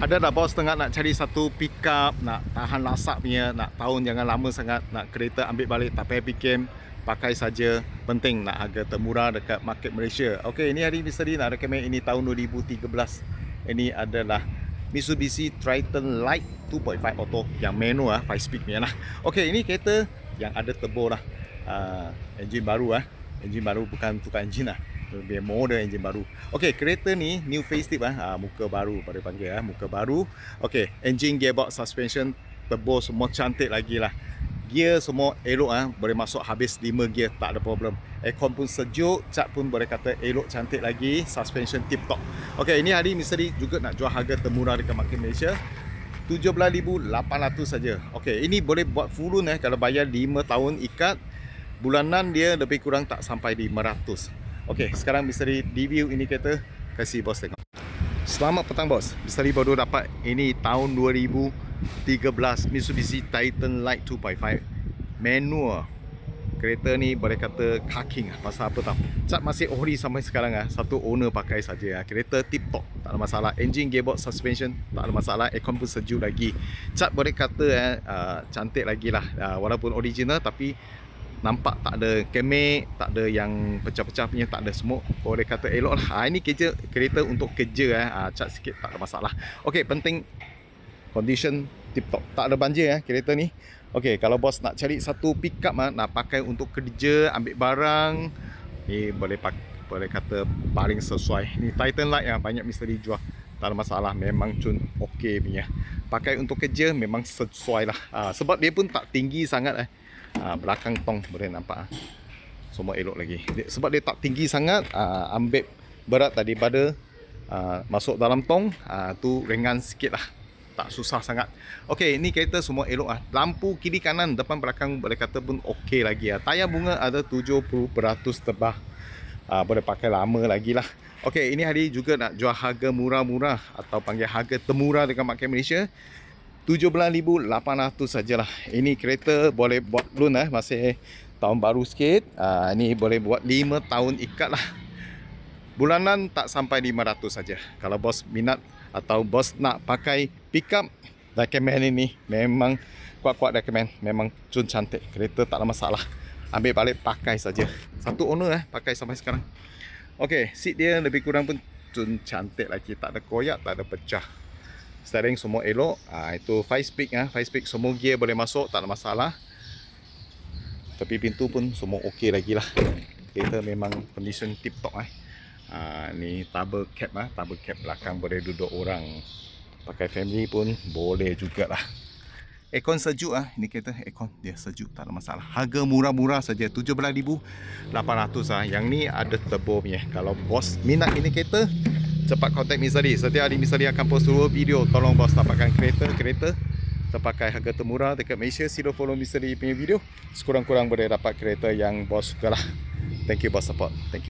Ada tak bos tengah nak cari satu pickup, nak tahan lasak punya, nak tahun jangan lama sangat, nak kereta ambil balik tak payah PKM, pakai saja, penting nak harga termurah dekat market Malaysia. Okey, ini hari misteri nak recommend ini tahun 2013. Ini adalah Mitsubishi Triton Light 2.5 auto yang manual 5 speed punya lah. Okey, ini kereta yang ada turbo lah. Enjin baru lah. Enjin baru, bukan tukar enjin lah. Lebih model enjin baru. Okey, kereta ni new facelift muka baru pada panggil muka baru. Okey, engine, gearbox, suspension, turbo semua cantik lagi lah. Gear semua elok boleh masuk habis 5 gear tak ada problem. Aircon pun sejuk, cat pun boleh kata elok cantik lagi, suspension tip top. Okey, ini hari misteri juga nak jual harga termurah dekat market Malaysia. 17,800 saja. Okey, ini boleh buat full loan kalau bayar 5 tahun ikat. Bulanan dia lebih kurang tak sampai 500. Okey, sekarang misteri review ini kereta, kasih bos tengok. Selamat petang bos. Misteri baru dapat ini tahun 2013 Mitsubishi Triton Light 2.5 manual. Kereta ni boleh kata king pasal apa tahu. Cat masih ori sampai sekarang satu owner pakai saja. Kereta tip top, tak ada masalah. Engine, gearbox, suspension tak ada masalah. Aircon pun sejuk lagi. Cat boleh kata cantik lagi lah. Walaupun original tapi nampak tak ada kemek, tak ada yang pecah-pecah punya, tak ada smoke. Boleh kata elok lah. Ini kereta untuk kerja cat sikit tak ada masalah. Okey, penting condition tip top. Tak ada banjir kereta ni. Okey, kalau bos nak cari satu pickup nak pakai untuk kerja, ambil barang, ni boleh kata paling sesuai. Ni Triton Light banyak misteri jual. Tak ada masalah, memang cun okey punya. Pakai untuk kerja memang sesuai lah. Sebab dia pun tak tinggi sangat belakang tong boleh nampak semua elok lagi. Sebab dia tak tinggi sangat, ambil berat daripada masuk dalam tong, tu ringan sikit lah, tak susah sangat. Okey, ini kereta semua elok lampu kiri kanan depan belakang boleh kata pun okey lagi tayar bunga ada 70% tebal, boleh pakai lama lagi lah. Okey, ini hari juga nak jual harga murah-murah atau panggil harga termurah dekat market Malaysia. 17,800 sajalah. Ini kereta boleh buat loan masih tahun baru sikit. Ini boleh buat 5 tahun ikat lah. Bulanan tak sampai 500 saja. Kalau bos minat atau bos nak pakai pickup, recommend ini. Memang kuat-kuat recommend. Memang cun cantik. Kereta tak ada masalah. Ambil balik pakai saja. Satu owner pakai sampai sekarang. Okey, seat dia lebih kurang pun cun cantik lagi. Tak ada koyak, tak ada pecah. Steering semua elok. Itu 5 speed 5 speed, semua gear boleh masuk, tak ada masalah. Tapi pintu pun semua okey lagi lah. Kereta memang condition tip top ni double cab double cab belakang boleh duduk orang. Pakai family pun boleh jugalah. Aircon sejuk ini kereta aircon dia sejuk, tak ada masalah. Harga murah-murah saja 17,800 Yang ni ada turbo punya. Kalau bos minat ini kereta, cepat kontak Misteri. Setiap hari Misteri akan post dua video. Tolong bos dapatkan kereta terpakai harga termurah dekat Malaysia. Sila follow Misteri punya video. Sekurang-kurang boleh dapat kereta yang bos suka lah. Thank you bos support. Thank you.